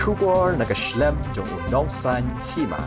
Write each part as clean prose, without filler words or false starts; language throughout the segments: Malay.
kubor nagaslem jong unongsan Hima.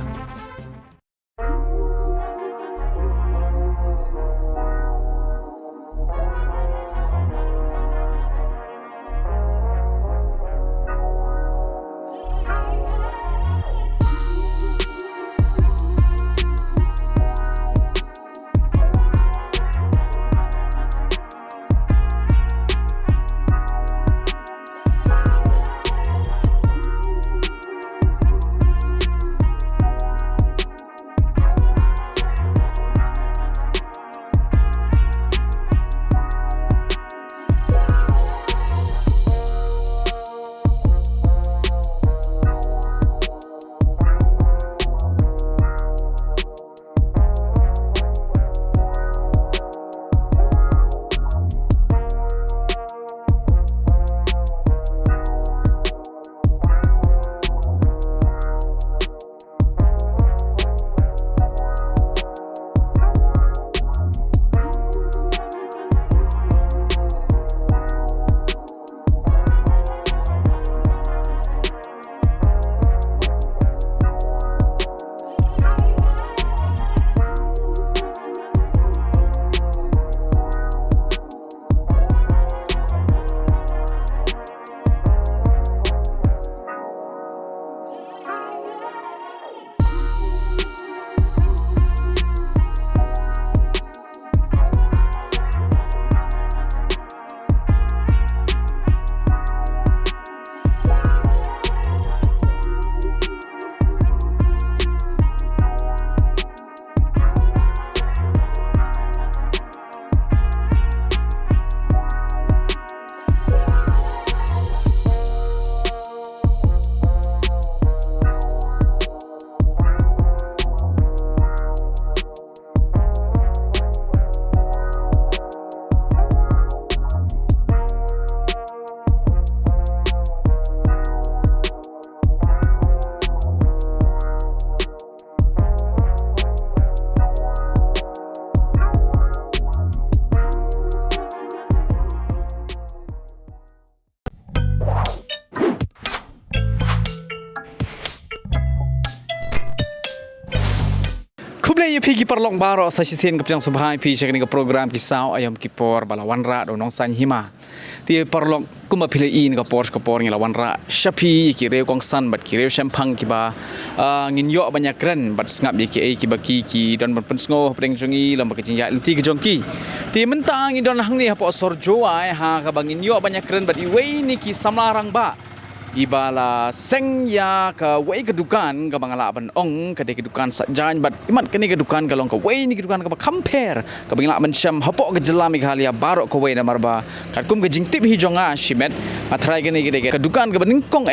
Kublai pi ki perlok baro sa sisen ke pjang subhai pi cek ni ke program kisau ayam kipor bala wanra do nong san hima ti perlok kuma pilih in ke por ngila wanra shapi ki reu kong san bat ki reu champang ki ba ngin yo banyak keren bat ngap ki baki ki don ban pensngo pring jongi lam ke jinja ti ke jongki ti mentang i don hang ni hapo sor Jowai ha ka bangin yo banyak keren bat i wei ni ki samlarang ba ibala seng ya ka wei kedukan ka bangala ban ong ka de kedukan Saitjaiñ bat imat kini kedukan ka long ka wei ni kedukan ka compare ka bangala ban syam hapo ke jelam ka halia barok ka wei na marba kat kum ke jingtip hi jonga shimet atrai kini ke kedukan ka Nyngkong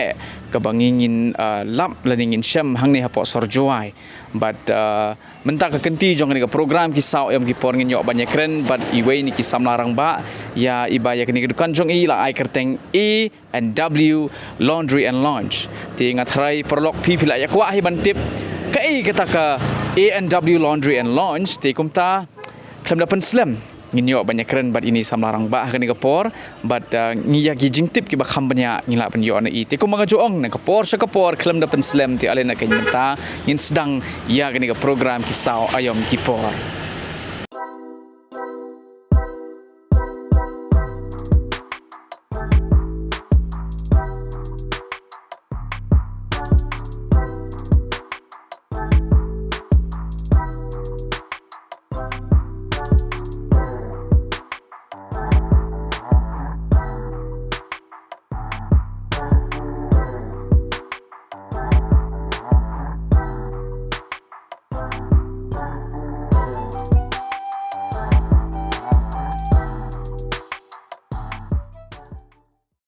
ka bangingin lap laningin syam hang ni hapo sor Jowai but mentak ke kenti jong ni ka program kisau yam ki por ngin yo banyak keren but i wei ni ki samlarang ba ya ibaya kini kedukan jong i la ai kerteng E and W Laundry and Lounge. Ti ngatrai perlok pi pila ya kwa hi bantip kai kata ka A&W Laundry and Lounge ti kumta klem dapan slam nginyo banyak keren bat ini samlarang ba kani kapor bat ngiya gi jingtip ki bakham banya ngila pen yo na i ti kum mga joong na kapor sa kapor klem dapan slam ti alena kay menta ngin Sdang ya kani ka program kisau ayom kipor.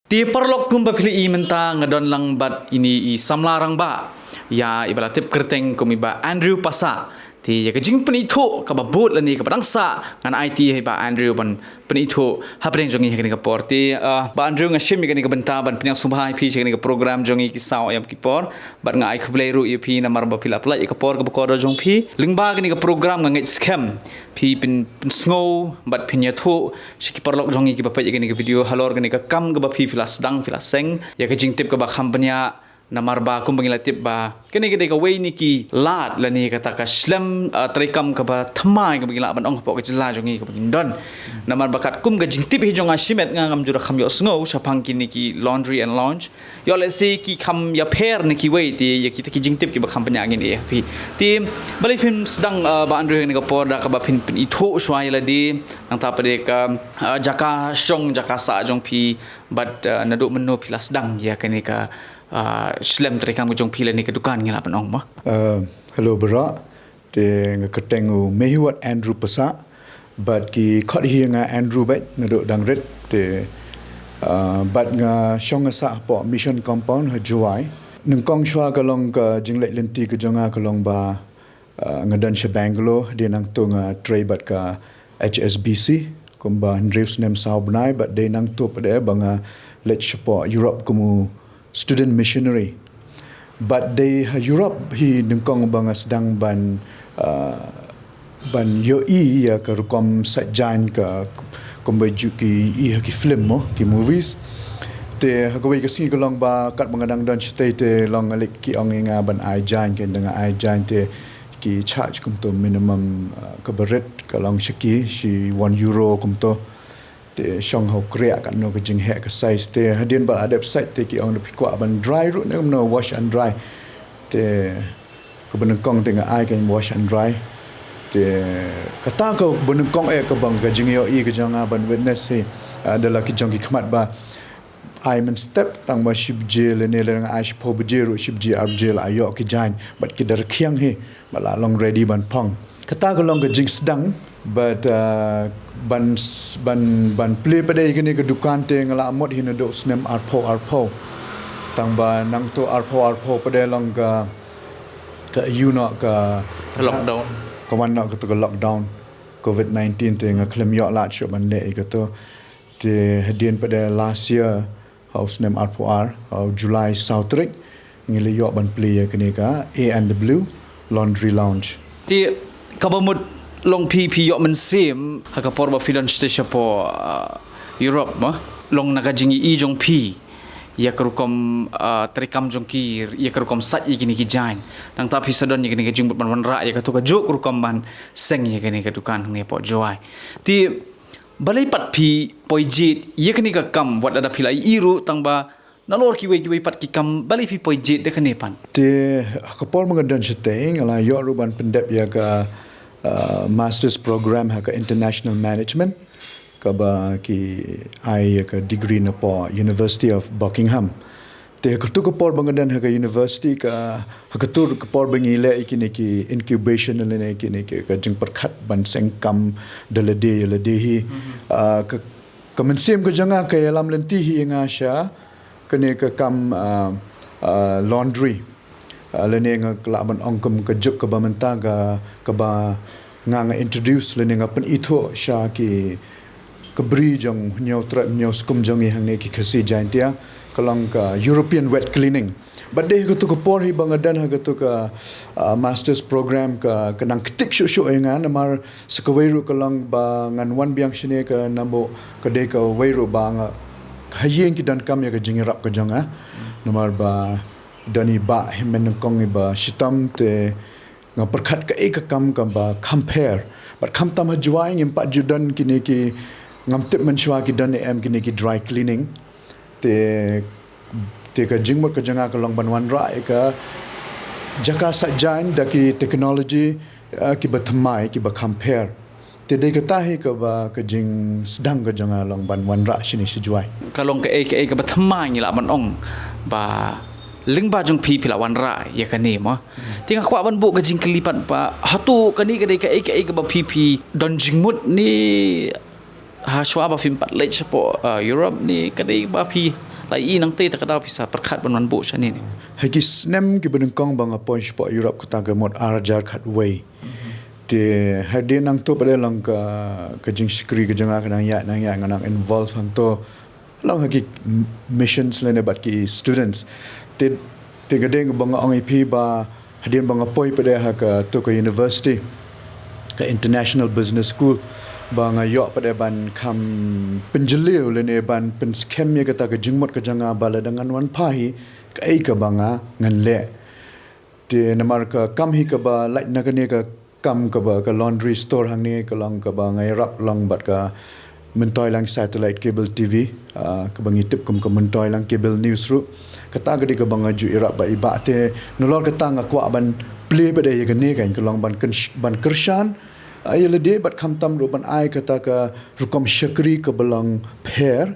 Ti perlok kumba pilih i mentang ngadon lang bat ini i samlarang ba ya ibala tip kerteng kumiba Andrew pasa ti ya kejing penito ka babut lani ka padangsa ngan IT hai ba Andrew ban penito hapreng jongi kani ka porti ba Andrew ngashim kani ka benta ban penyang subhai pi kani ka program jongi kisau ayam kipor bat ngai khublei ru ip na marba pila pla ka por ka bokor jong pi lingba kani ka program ngai scam pi pin snow bat pinya tho shiki perlok jongi ki bapai kani ka video halor kani ka kam ka ba pi pila Sdang pila seng ya kejing tip ka ba kampanya namar ba kum bangila tip ba kani ka wei ni ki lat la ni kata ka slam trekam ka ba thamai ka bangila ban ong po ka jila jongi ka bangin don namar bakat kum ga jing tip hi jonga shimet nga ngam jura kham yo sngo sapang ki ni ki laundry and lounge yo le se ki kham ya pher ni ki wei ti ya ki jing tip ki ba kham panya ngin e pi ti balai film sedang ba andre ni ka por da ka ba pin i tho swai la di nang ta pade ka jaka shong jaka sa jong pi but naduk meno pila sedang ya kani ka Slam trekam jong pila ni ke dukan ngila panong ma. Hello bra. Te nga ketengu mehiwat Andrew pasa. But ki khot hi nga Andrew bet nado dangret te but nga shong sa po mission compound ha Jowai. Nyngkong shwa kalong ka jinglek lenti ke jonga kalong ba nga dan she Bangalore dia nang tu nga tray bat ka HSBC kumba Andrews nem sao benai but dia nang tu pada banga let support Europe kumu student missionary but they Europe hi Nyngkong bang Sdang ban Ïohi ya ka Rukom Saitjaiñ ka kombaju ki film mo ki movies te hagawai ka singi kolong ba kat mengadang don stay te long alik ki ong nga ban Saitjaiñ ke dengan Saitjaiñ te ki charge kum to minimum ka baret ka long shiki si €1 kum to te shong ho krea kan no ka jing he ka size te hadien ba adap site te ki ong de pikwa ban dry ru no wash and dry te ka Nyngkong te nga ai kan wash and dry te kata ka Nyngkong ka bang ka jing Ïohi ka janga ban witness he adalah ki jong ki khmat ba ai men step tang ba ship jail ne le nga ai po bjeru ship ji ar jail ayo ki jain but ki dar khiang he bala long ready ban pong kata ka long ka jing Sdang but ban Plie pada kini ke dukan te ngala amot hina do snem arpo tang ba nang to arpo pada long ka you know ka lockdown kawan nak ke lockdown COVID-19 te nga klem yo lat sho ban le ke to te hadien pada last year house nem arpo July Southrick ngile yo ban Plie kini ka A&W laundry lounge ti kabamut long pi yo men sim ha ka por ba filan station po Europe ma long naga jingi I jong pi ya kerukom trekam jong ki ya kerukom sat ya gini ki jain nang tapi sadon ya gini ki jing ban ra ya ka to ka jok kerukom ban seng ya gini ka dukan ni po Jowai ti balai pat pi poijit ya gini ka kam wat ada pilai iru tang ba nalor ki we pat ki kam balai pi poijit de kane pan te ka por mengadan seteng ala yo ruban pendep ya ka master's program ha ka international management ka ba ki ai ka degree na po University of Buckingham te ka tu ka por bangadan ha ka university ka ha ka tur ka por bangile ikini ki incubation ne ikini ki ka jing perkhat ban sengkam dalade hi ka mensim ka janga ka yalam lenti hi nga sha kene ka kam laundry lene nga klaban ongkom ka juk ka ba menta ka ba nga introduce lene nga pen itho sha ki kabri jong nyau skum jong i hangne ki khasi jaintia kalong ka European wet cleaning but de to ko por hi bangadan ha to ka master's program ka nang ktik shu nga namar sakawairu kalong ba ngan wan biang shine ka nambo ka de ka wairu ba nga hayeng ki dan kam ya ka jingirap ka jong namar ba dani ba himen Nyngkong ba shitam te nga perkhat ka kam ba compare but kam tam Jowai ngim pat judan kini ki ngam tip menshwa ki dan em kini ki dry cleaning te ka jingmot ka janga ka long banwan ra ka jaka Saitjaiñ da ki technology ki ba thamai ki ba compare te de ka tahi ka ba ka jing Sdang ka janga long banwan ra shini si Jowai kalong ka ka ba thamai ni la ban ong ba ling ba jong pi pila wan ra ya kani mo tinga kwa ban bu ka jing kelipat pa hatu kani ka ka ba pi don jingmut ni ha shwa ba film pat late po Europe ni kadai ba pi lai nang te ta kada pisa perkhat ban bu shani ni hagis nem ki Nyngkong bang apon po Europe ka ta mod arjar khat way te hade nang to pada lang ka jing skri ka janga ka nang ya nang involve hang to lang hagi missions lene bat ki students te gadeng bang ang ip ba hadin bang apoi pada ha ka to ka university ka international business school bang ayok pada ban kam penjeliu lene ban pen scam ya kata ke jingmot ke janga bala dengan wan pahi kai ke banga ngan le te namar ka kam hi ke ba light na kane ka kam ke ba ka laundry store hang ni ka long ka ba ngai rap long bat ka mentoi lang satellite cable TV ka bangi tip kum ka mentoi lang cable news ru kata gede ka banga ju irap ba iba te nolor kata ngakwa ban Plie pada ya gane kan ka long ban kershan ayala de bat kham tam ru ban ai kata ka Rukom syakri ke belang pair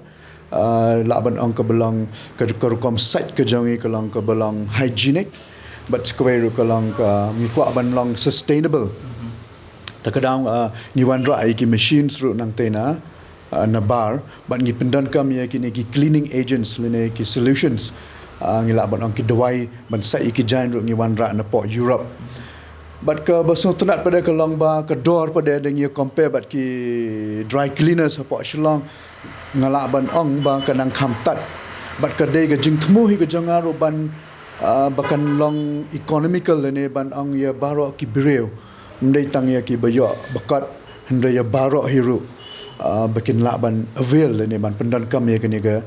la ban ong ke belang ka Rukom site ke jangi ke long ke belang hygienic but square ru ke long ka ngikwa ban long sustainable takadang ni wan ra ai ki machines ru nang tena na bar ban ngi pendan kam ya ki ni ki cleaning agents lene ki solutions ngila ban ong ki Jowai ban sai ki jain ru ngi wan ra na po Europe bat ka baso tenat pada ka long ba ka door pada dengan compare bat ki dry cleaners apa shilong ngala ban ong ba ka nang kham tat bat ka de ga jing thmu hi ga janga ro ban bakan long economical ne ban ong ya baro ki breu ndai tang ya ki bayo bakat ndai ya baro hiru bakin la ban avail ne ban pendan kam ya ni ga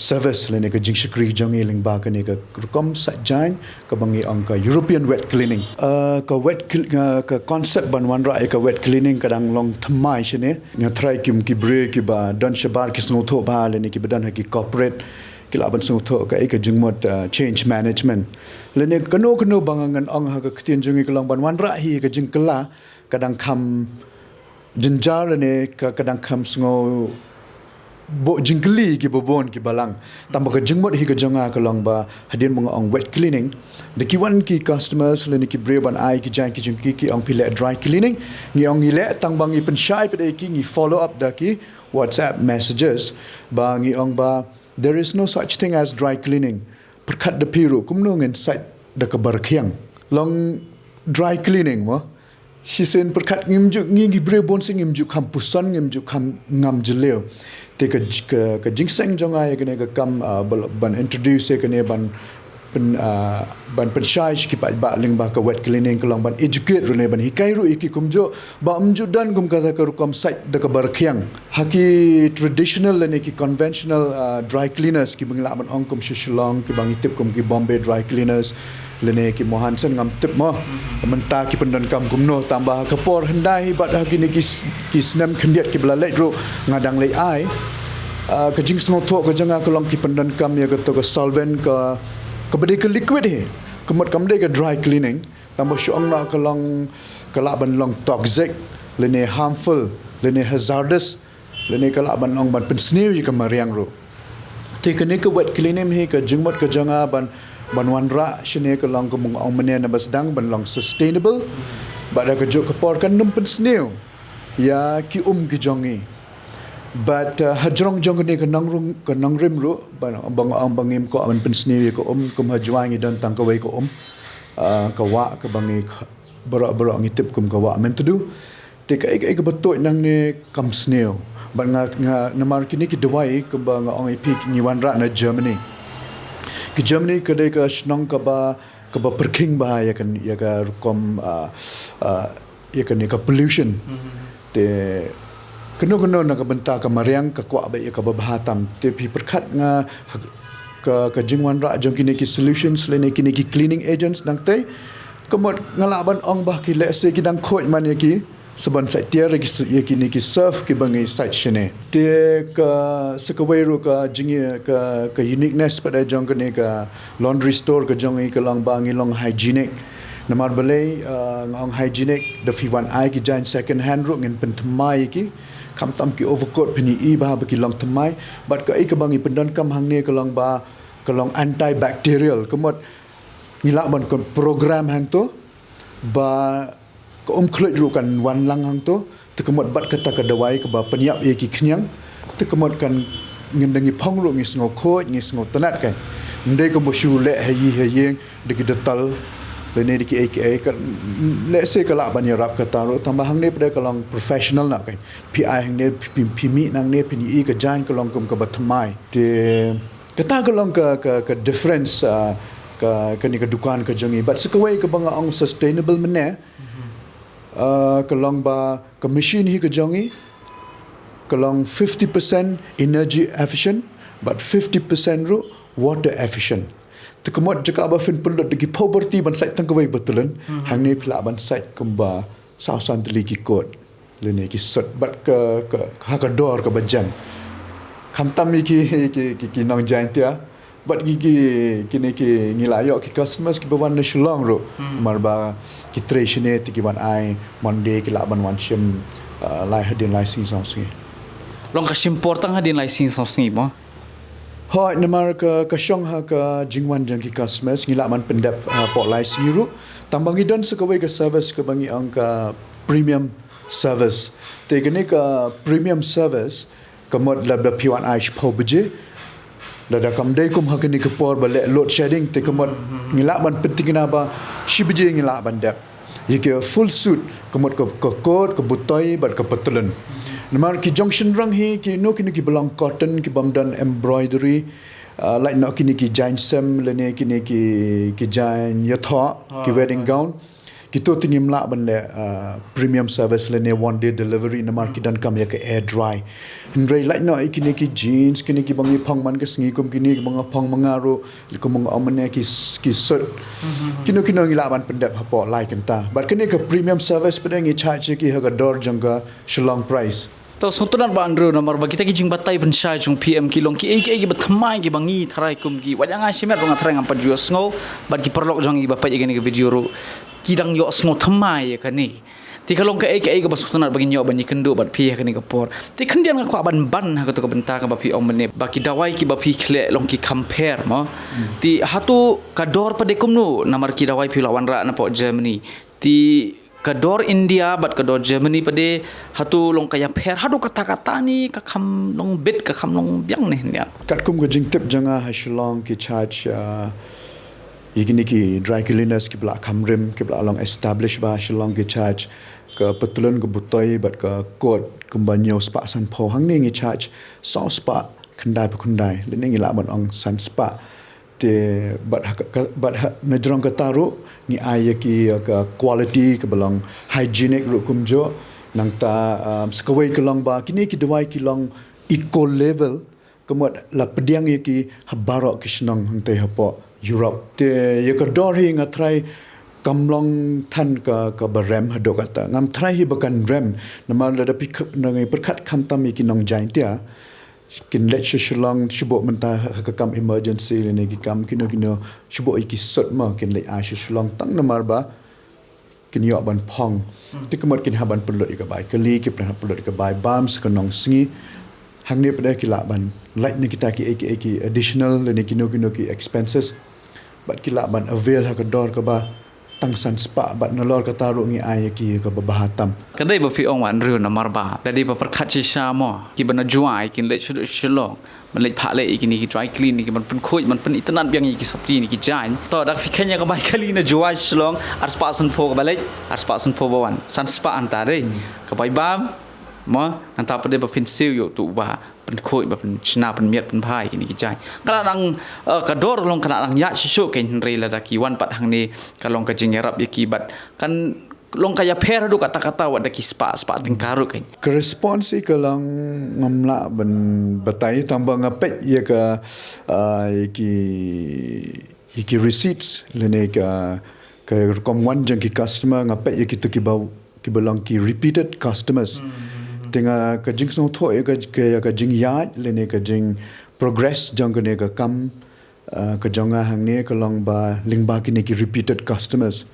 service lene ka jing shikri jangi ling ba ka ni ka Rukom Saitjaiñ ka bangi ang ka European wet cleaning ka ka concept ban wan ra ka wet cleaning kadang long thamai shine nga try kim ki bre ki ba don shabar ki sno tho ba lene ki badan ha ki corporate ki la ban sno tho ka jing mot change management lene kano bangangan ang ha ka ktien jangi ka long ban wan ra hi ka jing kala kadang kham jinjar lene ka kadang kham sngo bo jingli ki bobon ki balang tambah ka jingmot hi ka janga ka long ba hadin mga ong wet cleaning de ki wan ki customers le ni ki breban ai ki jang ki jingki ki ong pile dry cleaning ni ong ile tang bang i pen shai pede ki ngi follow up da ki WhatsApp messages ba ngi ong ba there is no such thing as dry cleaning perkat de piru kumno ngen site da ka barkhiang long dry cleaning mo si sen perkat ngimju ngi brebon sing ngimju kampusan ngimju kam ngam jeleu te ka jingseng jonga ya kene ka kam ban introduce kene ban pen shai ki ba ling ba ka wet cleaning ka long ban educate rune ban hikai ru iki kumjo ba amju dan kum ka Rukom site da ka barkhiang haki traditional ne ki conventional dry cleaners ki bangla ban ong kum shishilong ki bang tip kum ki Bombay dry cleaners lene ki mohansen ngam tip mo menta ki pendan kam kumno tambah kapor hendai bat haki ni ki snam khendiat ki bla ro ngadang lei ai ka jing sngo tho ka janga ka long ki pendan kam ya ka to ka solvent ka bade ka liquid he kemat kam de ka dry cleaning tambah syong na ka long ka la ban long toxic lene harmful lene hazardous lene ka la ban long ban pen snew ka mariang ro te ka ne ka wet cleaning he ka jingmot ka janga ban wan ra shine ka long kumung ong mene na Sdang ban long sustainable bada ka jok kapor kan numpen snew ya ki ki jongi but hajrong jong ni ka nang rim ru bang ong bangim ko ban pen snew ko kum hajwai ngi dan tang ka wei ko ka wa ka bangi baro ngi tip kum ka wa men tu te ka ka betul nang ni kam snew ban nga namar kini ki Jowai ka bang ong ip ngi wan ra na Germany ki Germany kadai ka shnong ka ba perking ba ya ka Rukom ya kan ka pollution te keno na ka benta ka mariang ka kwa ba ya ka bahatam te pi perkat nga ka jingwan ra jong kini ki solutions le kini ki cleaning agents nang te kamot ngalaban ong ba ki let's say ki dang khoi man ya ki seban site tiar ya kini ki serve ki bangai site shine te ka sekawai ru ka jingi ka uniqueness pada jong kene ka laundry store ka jong ka long bangi long hygienic namar balai ngong hygienic the fiwan ai ki jain second hand ru ngin pen thamai ki kam tam ki overcoat pini i ba ki long thamai but ka ka bangi pendan kam hang ne ka long ba ka long antibacterial kamot ngila ban kon program hang to ba ka khloi ru kan wan lang hang to te kamot bat kata ka Jowai ka ba penyap e ki khnyang te kamot kan ngendangi phong ru ngi sngo khoi ngi sngo tanat kai ndai ko bo shu le hayeng de ki detal le ne ki aka ka le se ka la ban ya rap ka ta ro tambah hang ne pada ka long professional na kai pi ai hang ne pi mi nang ne pi ni ka jan ka long kum ka batmai te kata ka long ka difference ka ni ka dukan ka jangi but sekawai ka banga ong sustainable mene ka long ba ka machine hi ka jangi kalong 50% energy efficient but 50% ru water efficient. Tekemot jika aba fin perlu degi poverty ban site tangkawai betulan hang ni pila ban site kemba sausan teli ki kod lene ki sot bat ke hakador ke bajang kamtam ki nong giant ya bat kini ki ngilayok ki customers ki bawan na shilong ro marba ki trashine ki wan ai monday ki laban wan shim lai hadin lai sing song sing long ka shimpor tang hadin lai sing song sing mo hoi namar ka syong ha ka jingwan jang ki customers ngila man pendap pok lai siru tambangi don sekawai ka service ka bangi angka premium service te gani ka premium service kamot labda piwan aish po beje lada kamdai kum hakani ka por bale load shedding te kamot ngila man penting na ba shi beje ngila ban dap yike full suit kamot ka coat ka butoi bat ka patulan namar ki junction rang hi ki no kini ki belang cotton ki bamdan embroidery like no kini ki giant sem lene kini ki giant yatha ki wedding gown kita tingim la ban le premium service lene one day delivery namar ki dan kam ya ke air dry ndrei like no kini ki jeans kini ki bangi phang man ka sngi kum kini ki banga phang mangaro ko manga amane ki shirt kino ngila ban pendap hapo like enta but kini ka premium service pedang i charge ki haga dor janga shillong price to suntunan ba andro namar ba kita ki jing batai ban shai chung PM kilong ki ai ba thamai ki bangi tharai kum ki wajang a simet rong tharai ngam pa juo sngo bat ki perlok jong i ba pa igani ke video ro ki dang yo sngo thamai ka ni ti kalong ka ai ba suntunan bagi nyo ban ni kendo bat pi ka ni ka por ti khandian ka kwa ban ha ka to ka benta ka ba pi ong mane ba ki dawai ki ba pi khle long ki compare mo ti hatu ka dor pa de kum nu namar ki dawai pi lawan ra na po Germany ti kador India bat kador Germany pade hatu long kaya per hadu kata-kata ni ka kham long bit ka kham long biang ne nya kat kum ga jing tip janga ha shillong ki charge yigini ki dry cleaners ki bla khamrim ki bla long establish ba shillong ki charge ka patulun ka butoi bat ka coat kumbanyo spa san pho hang ni ngi charge so spa khandai pa khundai le ngi la ban ong san spa te bat na jrong ka taru ni ai ki ka quality ka belong hygienic ru kumjo nang ta skawai ka long ba kini ki dawai ki long eco level kamot la pediang ki habaro kisnong hangte hapo Europe te ye ka dor hi nga try kamlong than ka barem hado kata ngam try hi bakan rem namal da pick ngai perkhat kham tam ki nong jain tia kin let shilong shubo menta ka kam emergency le ne ki kam kino shubo iki sot ma kin le a shilong tang namar ba kin yo ban phong tikamot kin haban pulot ka bai kali ki plan pulot ka bai bams ka nong singi hangne pada ki la ban like ne kita ki additional le ne kino ki expenses but ki la ban avail ha ka dor ka ba tang san spa bat nolor ka taru ngi ai ki ka babahatam kadai ba fi ong wan ru namar ba dadi ba perkhat chi sha mo ki bana juai kin le shilong man le pha le ikini ki dry clean ni ki man pun khoi man pun itanan biang ki sapti ni ki jain to dak fi khanya ka bai kali na juai shilong ar spa san pho ka ba le ar spa san pho ba wan san spa anta re ka bai bam mo anta pa de ba fin sil yo tu ba pen khoi ba pen chna pen miet pen phai kini ki jai kala dang ka dor long kana dang ya shu ken re la da ki wan pat hang ni kalong ka jing yarap ki bat kan long kaya per du kata-kata wa da ki spa tingkaru kan ke response ka lang ngamla ban batai tambah ngapet ya ka ki receipts lene ka Rukom wan jang ki customer ngapet ya ki tu ki belang ki repeated customers tenga ka jing song tho ka jing ya lene ka jing progress jang ka ne ka kam ka jonga hang ne ka long ba lingba ki ne ki repeated customers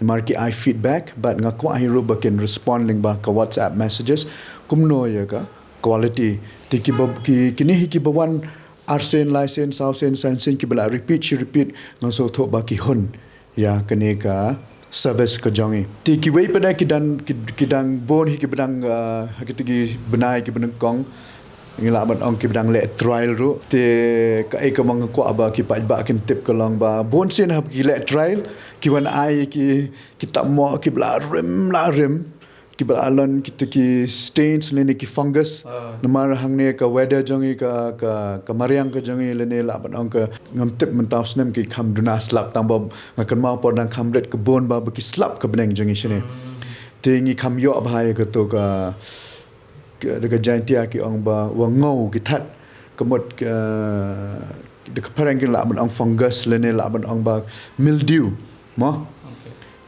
marki I feedback but nga kwa hi ro ba can respond lingba ka WhatsApp messages kumno ya ka quality ti ki ni hi ki bawan arsen license sausen sensen ki bala repeat nga so tho ba ki hun ya ka ne ka service ka jongi ti ki wei pada ki dan bon hi ki bedang hakiti benai ki benang kong ngila ban ong ki bedang le trial ru te ka ai ka mang ko aba ki pa ba kin tip ka long ba bon sin ha ki le trial ki wan ai ki tak mo ki bla rem ki bla alon ki stains le ni ki fungus namar hang ne ka weather jongi ka mariang ka jongi le ne la ban ong ka ngam tip men taus nem ki kham duna slap tam ba ngakan ma por dang kham ret ka bon ba ki slap ka benang jongi shine te ngi kham yo bhai ka to ka dekat jantia ki ong ba wangau ki that kemot dekat parang ki la ban ong fungus lene la ban ong ba mildew mo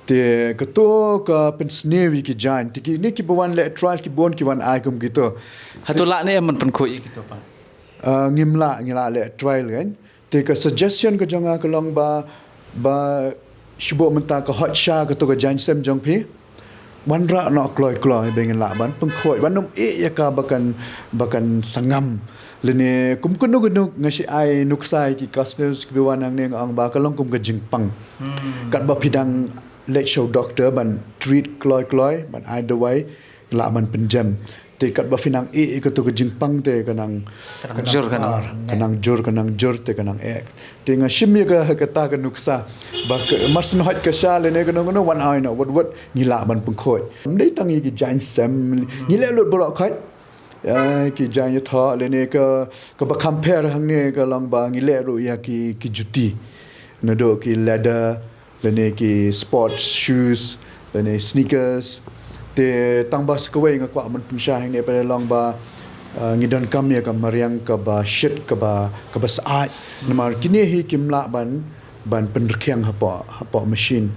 te ketua ke pensnewi ki jan ti ni ki bawan le trial ki bon ki wan ai kum gitu hatula ni man pen khoi gitu pa ngimla le trial kan te ke suggestion ke jonga ke long ba shubo menta ke hot sha ke to ke jan sem jong pi ban ra no kloi bengen la ban peng khoi ban nom ya ka bakan sangam lene kum kunu ngasi ai nuksai ki customers ki wan ang neng ang ba ka long kum ke jingpang kat ba pidang let show doctor ban treat kloi ban either way la ban penjam te kat ba finang ke to ke jingpang te kanang jur te kanang te nga shim ya ka ta ka nuksa ba mas no hat ka sha le ne ka no wan ai no what ngila ban pung khoi dei tang ki jain sam ngile lut bro khat ki jain ya tha le ne ka ba compare hang ne ka lang ba ngile ru ya ki juti no do ki leather le ne ki sports shoes le ne sneakers te tang ba skawai nga kwa man pinsha hang ne pa long ba ngidon kam ya ka mariang ka ba shit ka ba saat namar kini hi kimla ban penrkhiang hapa machine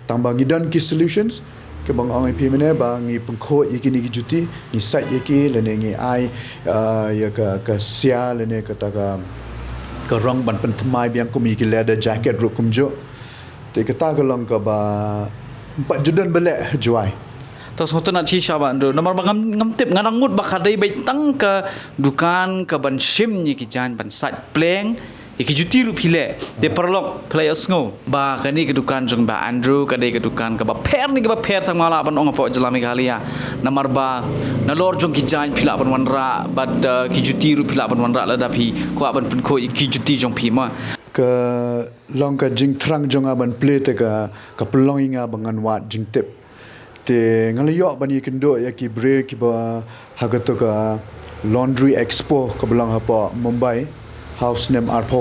tang ba ngidon ki solutions ke bang ong pi mene ba ngi pengkho yiki ni juti ni sat yiki le ne ngi ai ya ka sia le ne ka ta ka rong ban pen thmai biang kum yiki leather jacket rukum jo te ka ta ka long ka ba empat judan belek Jowai tos hoton na chi shaban do namar ngam tip nganangut bakadai bai tang ka dukan ka ban shim ni ki jan ban sat pleng iki juti ru phile te perlok players ngo ba kani ke dukan jong ba Andrew kadai ke dukan ka ba pher ni ke ba pher tang mala ban ong po jalami galia namar ba na lor jong ki jan phila ban wanra bad ki juti ru phila ban wanra la da phi ko ban pun ko ki juti jong phi ma ke long ka jing thrang jong ban play te ka pelong inga bangan wat jing tip te ngaliyo bani kendo ya ki bre ki ba hagato ka laundry expo ka belang apa Mumbai house name arpo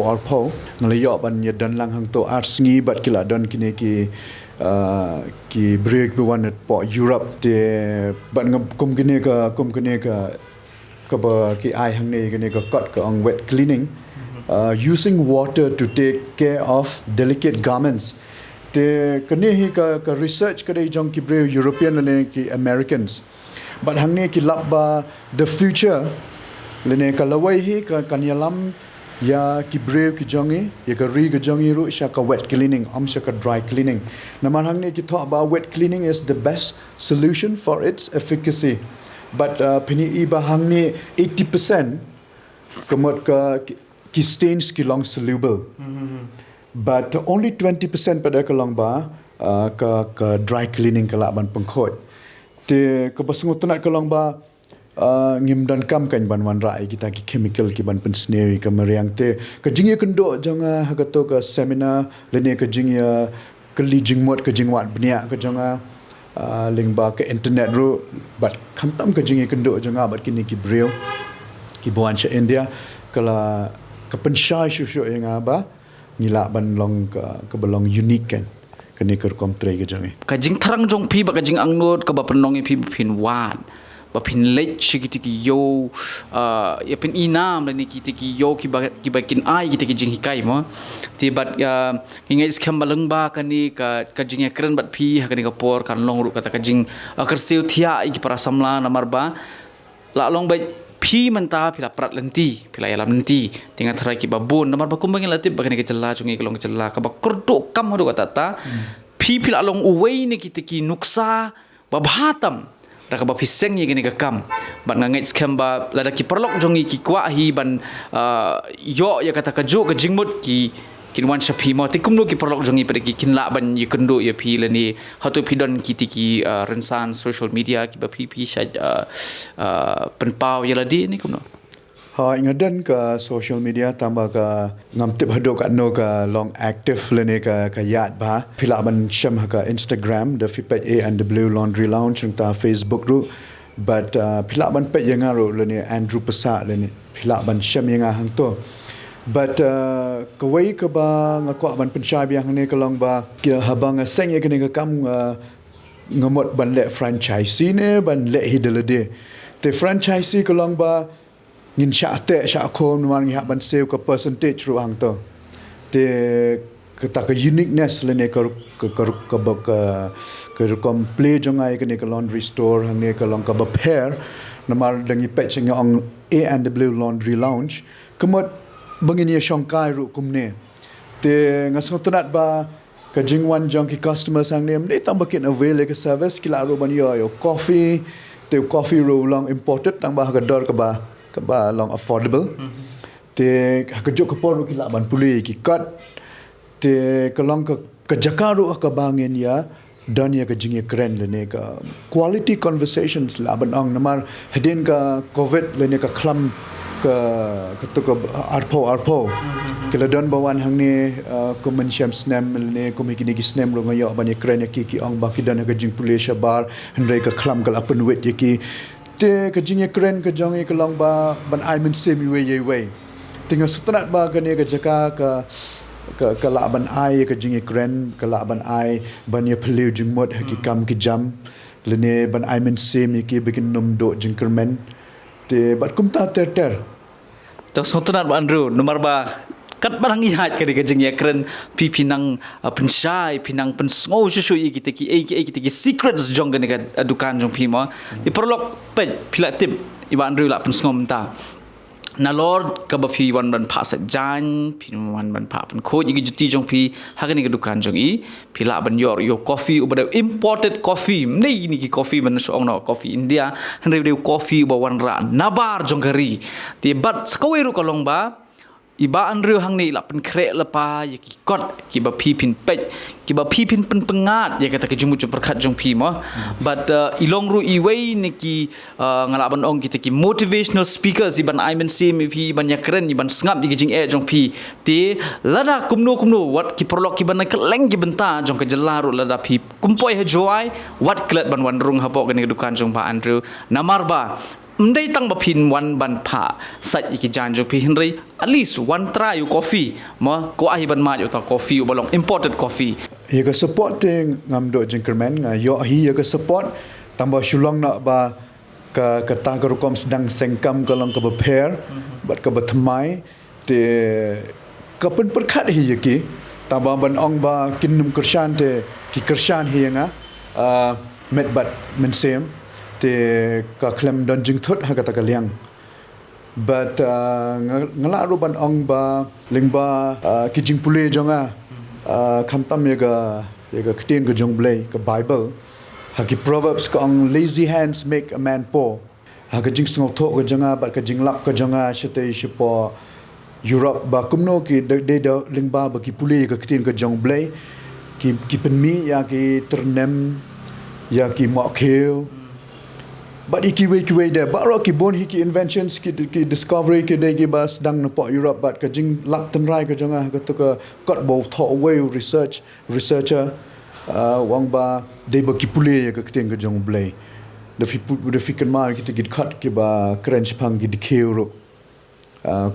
ngaliyo ban ya dan lang hang to arsingi bat kila don kini ki bre ki wan po Europe te ban kum kini ka ba ki ai hang ne kini ka kat ka on wet cleaning using water to take care of delicate garments te kani hi ka research ka dei jong ki bre European le ki Americans but hang ne ki labba the future le ne ka lawai hi ka kanyalam ya ki bre ki jongi ya ka ri ka jongi ru sha ka wet cleaning sha ka dry cleaning naman hang ne ki talk about wet cleaning is the best solution for its efficacy but pini iba hang ne 80% kamot ka ki stains ki long soluble but only 20% pada kalong ba ka dry cleaning kala ban pengkhot te ka basungut nak kalong ba ngim dan kam kan ban wan rai kita ki chemical ki ban pen sneri ka mariang te ka jingya kendo janga hagato ka seminar lene ka jingya kali jingmot ka jingwat bnia ka janga lingba ka internet ru but khamtam ka jingya kendo janga bat kini ki breo ki buan cha India kala ka penshai shusho yang ba ngila ban long ka belong unique kan kani ker kom tre ke jangi ka jing tharang jong phi ba ka jing angnot ka ba penong phi phin wan ba phin lech ki ti yo ya pen inam la ni ki ti yo ki ba kin ai ki ti jing hikai mo ti bat ngai skam balang ba kani ka jing ya kren bat phi ha kani ka por kan long ru kata ka jing kerseu thia ki para samla namar ba la long ba phi menta phila prat lenti phila yalam lenti tinga thara ki babun namar ba kumbang latip bagani ke jella chungi kelong jella ka ba kurdo kam hodo kata ta phi phila long uwei ni ki nuksa ba bhatam ta ka ba piseng ye gani ka kam ban ngai scam ba lada ki perlok jongi ki kwa hi ban yo ya kata ka jo ka jingmut ki kinwan shapi mo tikum no ki perlok jongi pada ki kinla ban ye kendo ye phi la ni hatu pidon ki ti ki rensan social media ki ba phi sha penpau ye la di ni kumno ha ingadan ka social media tambah ka ngam tip hado ka no ka long active lene ka yat ba phila ban sham ka Instagram the fipet A&W laundry lounge ta Facebook ru but phila ban pe yang ro lene Andrew Pasa lene phila ban sham yang hang to but kawai ka ba ngakwa ban pensyai biang ne kalong ba ki habang seng ye kene ka kam ngamot ban le franchise ne ban le hidelade te franchisee ko lang ba ngin sya te sya ko man ngi ban sale ka percentage ru hang to te ka uniqueness le ne ka Rukom Plie Jowai ka ne ka laundry store hang ne ka long ka ba pair namar dangi patch ng ang A&W Laundry Lounge kumot bangin ya Shangkai Rukom ne te ngasotunat ba ka jingwan jong ki customers hang ne they tambakin avail ka service kila ro ban yo coffee te coffee ro long imported tang ba ka dor ka ba long affordable te ka jok ka por ki la ban puli ki kat te ka long ka jakaru ka bangin ya dan ya ka jingi kren le ne ka quality conversations la ban ang namar hedin ka covid le ne ka klam ka tu ka arpo kila don bawan hang ne ko men sham snam ne ko mi kini snam ro ngayo ban ya kren ya ki ang ba ki dan ka jing puli bar hendrai ka klam ka apen wet ya ki te ka jing kren ka jong ka long ba ban ai men sem ye tinggal sutanat ba ka ne ka jaka ka la ban ai ka jing kren ka la ban ai ban ya peliu jing mod ki kam ki jam le ne ban ai men sem ki bikin num do jing kermen te bat kum ta ter to sutanat ba Andrew nomor ba kat barang ihat ka ka jing kren pinang pensyai pinang pensngo susu kita ki secrets jong ka dukan jong pima di perlok pe pila tip iba Andrew la pensngo menta na Lord ka ba pi wan ban pa Saitjaiñ pi wan ban pa pen ko igi juti jong pi hagani ka dukan jong i pila ban yo coffee ubada imported coffee nei ni ki coffee ban so no coffee India henre de coffee ba wan ra nabar jong kari ti bat skawe ru kalong ba iba Andrew hang ni la pen kre la pa ya ki kot ki ba pi pin pej ki ba pi pin pen pengat ya kata ke jumu jong perkat jong pi mo but ilong ru iwei ni ki ngala ban ong kita ki motivational speakers iban I men sim pi ban ya keren iban ngap di jing jong pi ti lada kumno wat ki perlok ki ban keleng ki benta jong ke jelaru lada pi kumpoi ha Jowai wat klet ban wan rung hapok ke dukan jong pa Andrew namar ba mendai tang bapin wan ban pa sat iki janjo pi henry at least one try you coffee ma ko ai ban ma yo ta coffee balong imported coffee ya ka support te ngam do jingkermen Ïohi ya ka support tambah shulong nak ba ka ta ka Rukom Sdang sengkam ka long ka ba pair bat ka ba thamai te ka pen perkhat hi ya ki tambah ban ong ba kinum kershan te ki kershan hi nga met bat men sem te ka klem don jing thot ha kata kaliang but ngala ru ban ong ba lingba ki jing pule jonga khamtam ye ga ktin ga jong blai ka bible ha ki proverbs ka ong lazy hands make a man poor ha ka jing sngo tho ga jonga bat ka jing lap ka jonga shite shipo Europe ba kumno ki de lingba ba ki pule ka ktin ka jong blai ki penmi ya ki ternem ya ki mo kheu but iki way there but rocky bon hiki inventions ki discovery ki de ki bas dang no po Europe but ka jing lap tan rai ka jonga ka to ka got bo tho away researcher wang ba de ba ki pule ka kteng ka jong blai the fikan ma ki git khat ki ba crunch phang ki dikheu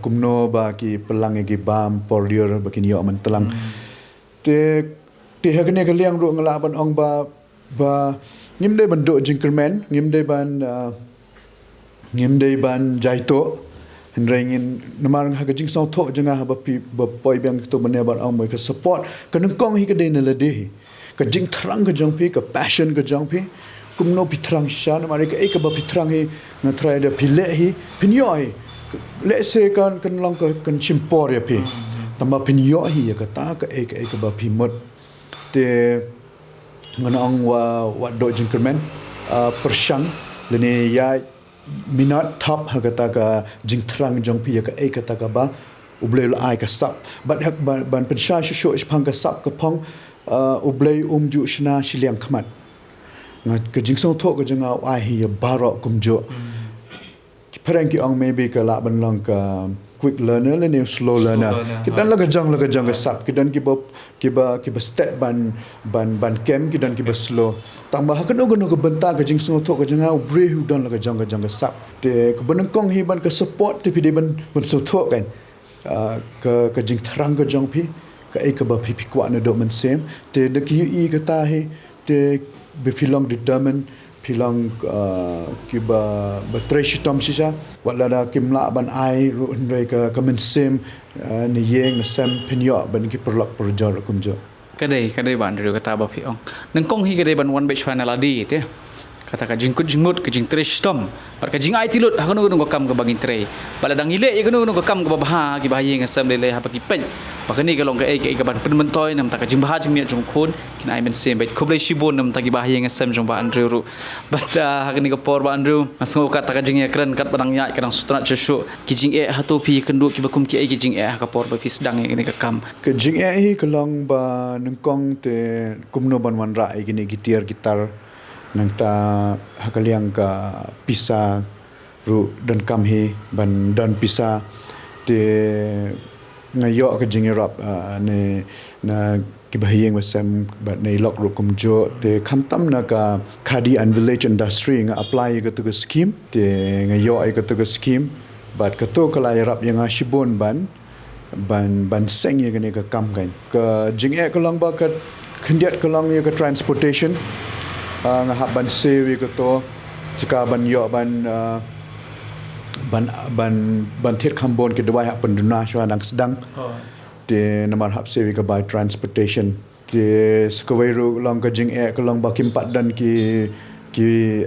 kumno ba ki pelang ki bam por yor ba ki yo man telang te hagne ka liang ro ngala ban ong ba ngim dei ban do jingkermen ngim dei ban jaito hendrengin namar ha ka jing sau tho janga ha ba poi bang to mane ban ong ka support ka Nyngkong hi ka dei na la de ka jing thrang ka jong pi ka passion ka jong pi kum no pi thrang sha namar ka ek ba pi thrang hi na try da pi le hi pinyo hi le se kan long ka kan chimpor ya pi tamba pinyo hi ka ta ka ek ba pi mot te nganong wa do jingkermen persyang lene ya minat top ha kata ka jingtrang jong pi ka kata ka ba ublei ai ka sap but hak ban pensha shu phang ka sap ka phong ublei ju shna shiliang khmat nga ka jingsong tho ka janga ai hi baro kumjo parang ki ong maybe ka la ban long ka quick learner le ne slow learner kidan la ka jang ka sap kidan ki ba step ban kem kidan ki ba slow tambah ka no ka benta ka jing song tho ka janga bre hu don la ka jang ka sap te ka ban kong hi ban ka support te pi de ban so tho kan ka jing thrang ka jong pi ka ka ba pi kwa na do man sem te de ki ka ta hi te be filong determined pilang kiba batreshitom sisa wala da kimla ban ai ru ndre ka mensem ni yeng na sem pinyo ban ki perlak perjar kumjo kadai ban rio kata ba pi ong Nyngkong hi kadai ban wan be chwana la di te kata ka jingkut jingut ke jing tres tom par ka jing ai tilut ha kono ko kam ka bagin tre bala dang ile ye kono ko kam ka bah ki bahye ngasam le ha pa ki pen pa kani ka long ka ka ban pen mentoy nam ta ka jing bah jing mi jung khon kin ai men sem bet khoblai shibon nam ta ki bahye ngasam jung ba andru ru bat ha kani ka por ba andru asngo ka ta ka jing ya kran kat badang nya kadang sutrat chushu ki jing ha to pi kendu ki bakum ki ki jing ka por ba fi Sdang ni ka kam ke jing hi kalong ba Nyngkong te kumno ban wan ra gini gitar nang ta hakaliang ka pisa ru dan kam hi ban dan pisa te ngayo ka jingirap ne na kibahiyeng wasam bat nei lok Rukom jo te khamtam na ka khadi and village industry nga apply ka tu scheme te ngayo ai ka tu scheme bat ka to kala yarap yang shibon ban seng ye ka kam kan ka jing'e ka lang ba ka khendiat ka lang ye ka transportation nga ban sewi ko to jika ban yo ban thiết khambon ke dawai hapan duna shwa nang Sdang te namar hap sewi ka by transportation te skawai ru long ka jing ka long ba kim pat dan ki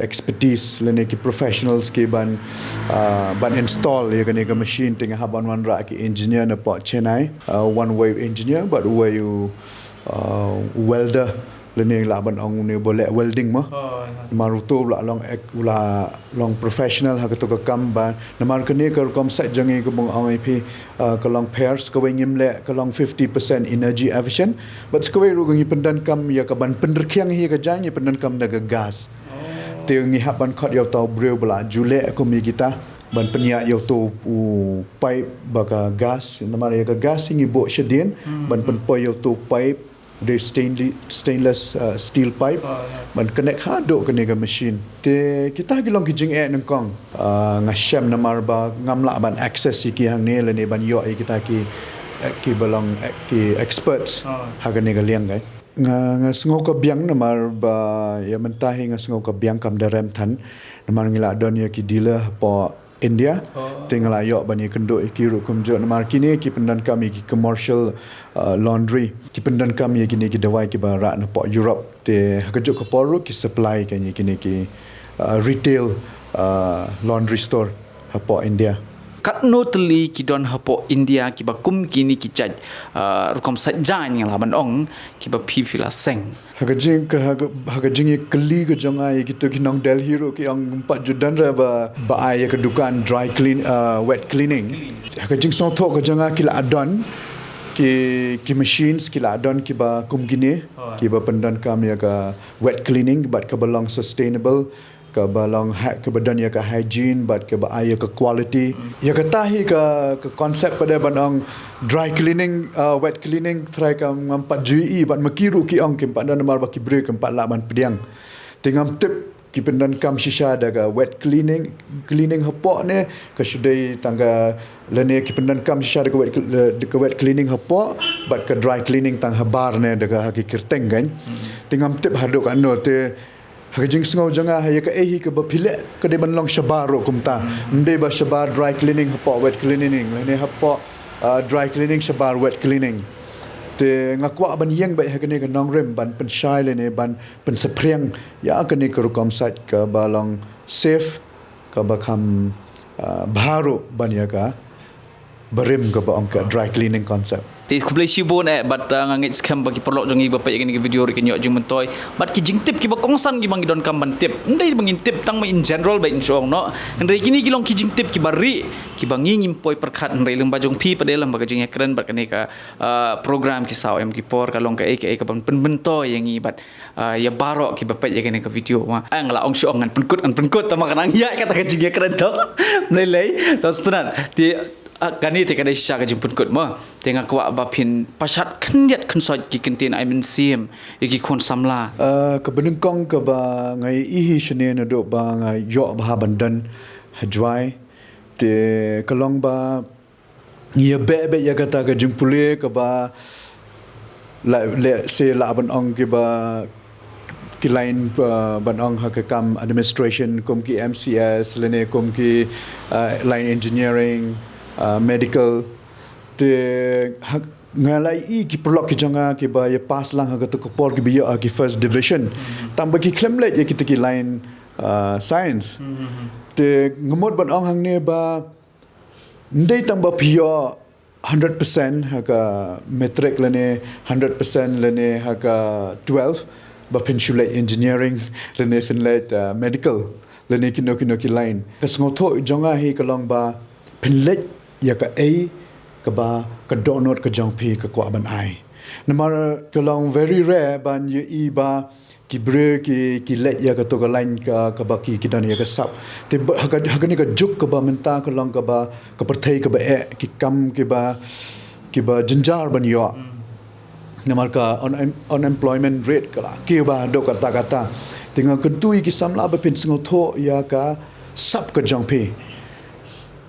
expertise lene ki professionals ki ban install ye ka machine te nga haban wan ra ki engineer na po Chennai one way engineer but way welder lene la ban ong ne boleh welding mo maruto la long professional ha to ka kam ba namar kene ka kom Saitjaiñ ko bong ong ip ka long pairs ka wengim le ka long 50% energy efficient but ka we ru ngi pendan kam ya ka ban penderkhiang hi ka jang ni pendan kam da gas te ngi ha ban khot yo to breu bla jule ko mi kita ban penya yo to pipe ba ka gas namar ya ka gas ngi bo shedin ban pen po yo to pipe the stainless steel pipe ban connect hado kene ga machine te kita gilong kijing Nyngkong nga syam namar ba ngamla ban access ki hang ne le ne ban yo kita ki balong ki experts ha kene ga liang gai nga sngo ka biang namar ba ya mentahi nga sngo ka biang kam darem than namar ngila don ya ki dealer po India tinggal ayok bani kenduk iki Rukom jo namar kini ki pendan kami ki commercial laundry ki pendan kami kini ki dawai ki barak na po Europe te hakejuk ke poru ki supply kini ki retail laundry store ha po India kat no teli ki don hapo India ki ba kum kini ki chaj Rukom Saitjaiñ la ban ong ki ba phi la seng hagajing keli ke jonga ye gitu ki nong Delhi ro ki ang 4 judan ra ba ai ke dukan dry clean wet cleaning hagajing so thok ke jonga ki la adon ki machines ki la adon ki ba kum gini ki ba pendan kam ya ka wet cleaning but ka belong sustainable ka balong ke badan ya ka hygiene but ke ba ya ka quality ya ka tahi ka konsep pada banong dry cleaning wet cleaning try ka ngampat GE bat makiru ki ong ke pada namar ba ki break empat laban pediang tingam tip ki pendan kam shisha daga wet cleaning hapok ne ka sudai tangga lene ki pendan kam shisha daga wet cleaning hapok but ka dry cleaning tang habar ne daga ki kirteng kan tingam tip haduk ano te hajing sngo janga ha ka ehi ka bapile ka de banlong shabaro kumta mbe ba shabar dry cleaning hapo wet cleaning ne hapo dry cleaning shabar wet cleaning te ngakwa ban yeng ba ha ka ne ka nong rem ban pen shai le ne ban pen sapriang ya ka ne ka Rukom site ka balong safe ka bakam bharo ban ya ka barim ka ba ong ka dry cleaning concept ti kublai shibon bat ngangit scam bagi perlok jongi bapak yang ni video ri kenyo jing mentoy bat ki jing tip ki ba kongsan ki bangi don kam ban tip ndai bangin tip tang ma in general ba in song no ndai kini ki long ki jing tip ki bari ki bangi ngimpoi perkhat ndai leng bajong pi padel ba jing ekran bat kani ka program ki saw em ki por ka long ka ka ban pen mentoy yang i bat ya barok ki bapak yang ni ka video ma angla ong shong an penkut ta makanang ya kata ka jing ekran to lei to stunan ti kani te kadai sha ka jimpun kut ma tenga kwa ba phin pasat khndiat khnsoi ki kintin I been sim iki khon samla ka Nyngkong ka ba ngai ihi shne na do ba ngai yo ba bandan Jowai te kalong ba ye be ya kata ka jimpule ka ba la se la ban ong ki ba ki lain ban ong ha kam administration kum ki MCS lene kum ki line engineering medical te ngalai ki perlok ki jonga ki ba ya pas lang ha to por ki biya ki first division tambah ki klemlet ya kita ki line science te ngemot ban ong hang ne ba ndai tambah pia 100% haka metric lene 100% lene haka 12 ba pensulate engineering lene finlate medical lene kino ki line kasngoto jonga hi kalong ba penlet ya ka a ka ba ka donot ka jong pi ka kwa ban ai namar kalong very rare ban ye i ba ki bre ki let ya ka to ka line ka ba ki dan ya ka sap te haka ni ka juk ka ba menta kalong ka ba ka perthai ka ba ki kam ki ba janjar ban yo namar ka unemployment rate kala ki ba do kata tinggal kentui ki samla ba pin sngotho ya ka sap ka jong pi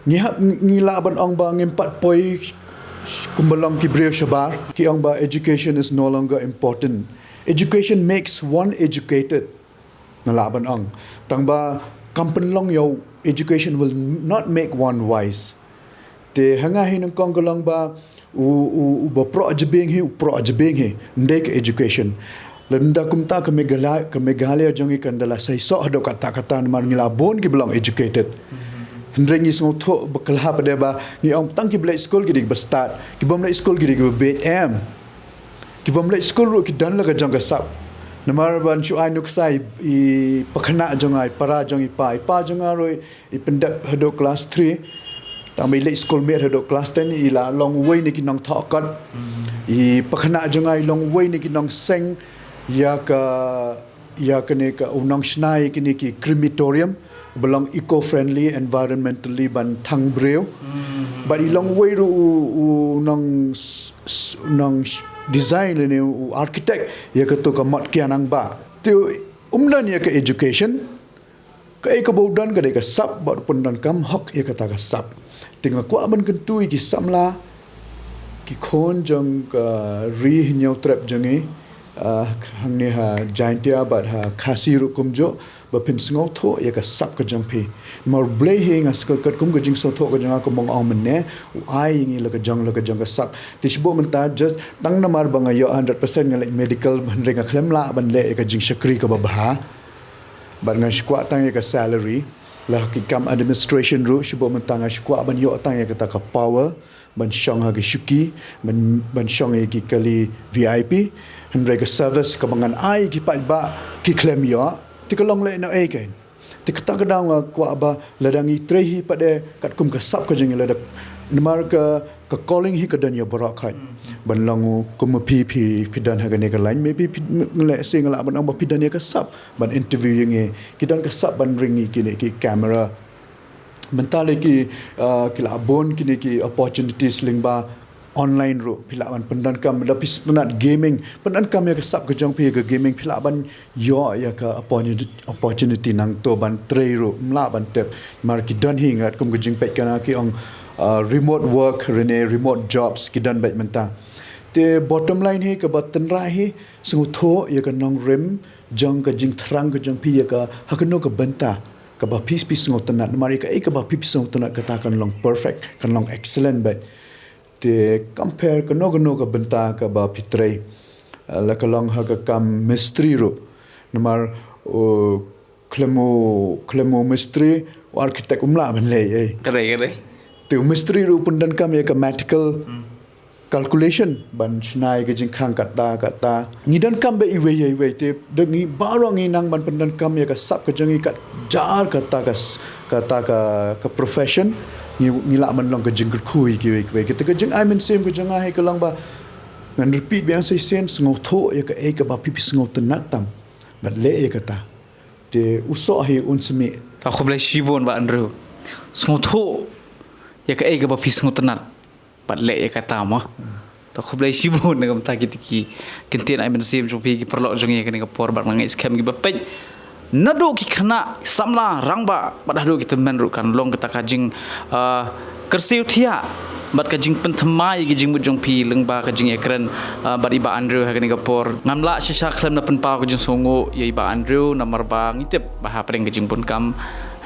ni la ban ong ba ngimpat poi kumbalong ki breu shabar ki ong ba education is no longer important. Education makes one educated na la ban ong tang ba kampen long yo education will not make one wise te hanga hin kong golong ba u ba pro ajbing hi ndek education lenda kumta ke meghalaya jongi kandala sai so hado kata mar ngila bon ki belong educated Hendrengi sengotho bekelah pada ba ni ong tang ki blai school ki ba start ki bom blai school ki ba BM ki bom blai school ro ki dan la ka jong ka sap namar ban chu ai nuk sai I pakhana jongai para jongi pa jonga ro I pendap hado class 3 tang bai late school mate hado class 10 I la long way ni ki nong thokot I pakhana jongai long way ni ki nong seng ya ka ne ka unong snai ki ni ki crematorium belong eco-friendly, environmentally ban thang breu. But ilong way ru nong design ni architect ya ka to ka mat kya nang ba. Tu umdan ya ka education ka ka baudan ka ka sap ba pundan kam hok ya ka ta ka sap. Tinga kwa ban kentu ki samla ki khon jong ka ri nyau trap jangi hang ni ha jaintia bat ha khasi rukum jo ba pin sngau tho ya ka sap ka jang pi mar blai he ngas ka kum ka jing so tho ka jang ka mong ong men ne ai ngi la ka jang ka sap ti shbo men ta just dang na mar banga yo 100% ngal medical ban renga khlem la ban le ka jing shakri ka ba ban nga shkwa tang ya ka salary la ki kam administration ru shbo men ta nga shkwa ban yo tang ya ka ta ka power ban shong ha ki shuki ban shong ya ki kali VIP hendra ka service ka bangan ai ki pa ba ki klem yo ti kalong le no ai kain ti kata kadang kwa ba ladangi trehi pada kat kum ka sap ka jeng la namar ka calling hi ka dan ya barakai ban langu kum pi dan ha ne ka line maybe le sing la ban amba pi dan ya ka sap ban interview nge ki dan ka sap ban ringi ki ne ki camera mentale ki la bon ki ne ki opportunities ling ba online ro pilaban pendan kam lapis penat gaming pendan kam ya kesap ke jong pi ke gaming pilaban yo ya ka opportunity nang to ban tray ro mla ban tep mar ki dan hingat kum ke jing pet kana ki ong remote work remote jobs ki dan bet menta te bottom line he ka batan ra he sungu tho ya ka nong rem jong ka jing thrang ke jong pi ya ka hakno ka benta ka ba pis ngot tanat mari ka ba pis ngot tanat ka ta kan long perfect kan long excellent bet te compare ka no ka benta ka ba pitrei la ka long ha ka kam mystery ro namar klemo mystery architect umla man le kare te mystery ro pundan kam ya ka mathematical calculation ban snai ke jing khang kata ngidan kam be iwe te de ngi barong ngi nang ban pundan kam ya ka sap ka jangi ka jar kata ka profession ni la man long ka jing khui ki we kita ka jing I mean same ka jang ai ka lang ba ngan repeat biang sai sen ngau tho ya ka ba pipi ngau tanat tam bat le ya kata te uso hi unsmi ta khoblai shibon ba andru ngau tho ya ka ba pipi ngau tanat bat le ya kata ma ta khoblai shibon ngam ta ki kintian I mean same jong pi ki perlo jong ya ka ni ka por ba ngai scam ki ba pe nado ki khana samla rangba badado kita menru kan long kita kajing kersiu thia bat kajing pentemai kajing mujong pi lengba kajing ekran bat iba Andrew hagani gapor ngamla sisa klem na penpa kajing songo ya iba Andrew namar bang itep bah preng kajing pun kam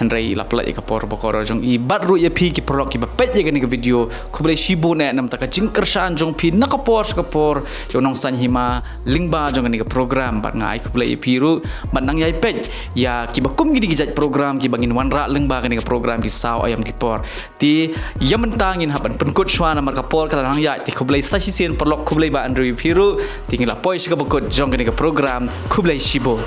handrai lapla ya kapor bokoro jong i bat ru ya pi ki prolog ki bapet ya gani video kuble shibu ne nam ta kajing kersan jong pi nakapor yo nong san hima lingba jong gani ka program bat ngai kuble ya pi ru bat nang yai pet ya ki bakum gidi gijat program ki bangin wanra lengba gani ka program ki saw ayam ki por ti yamentangin haban penkut shwa namar kapor kala nang ya ti kuble sashi sen prolog kuble ba Andrew pi ru tingila poi shika bokot jong gani ka program kuble shibu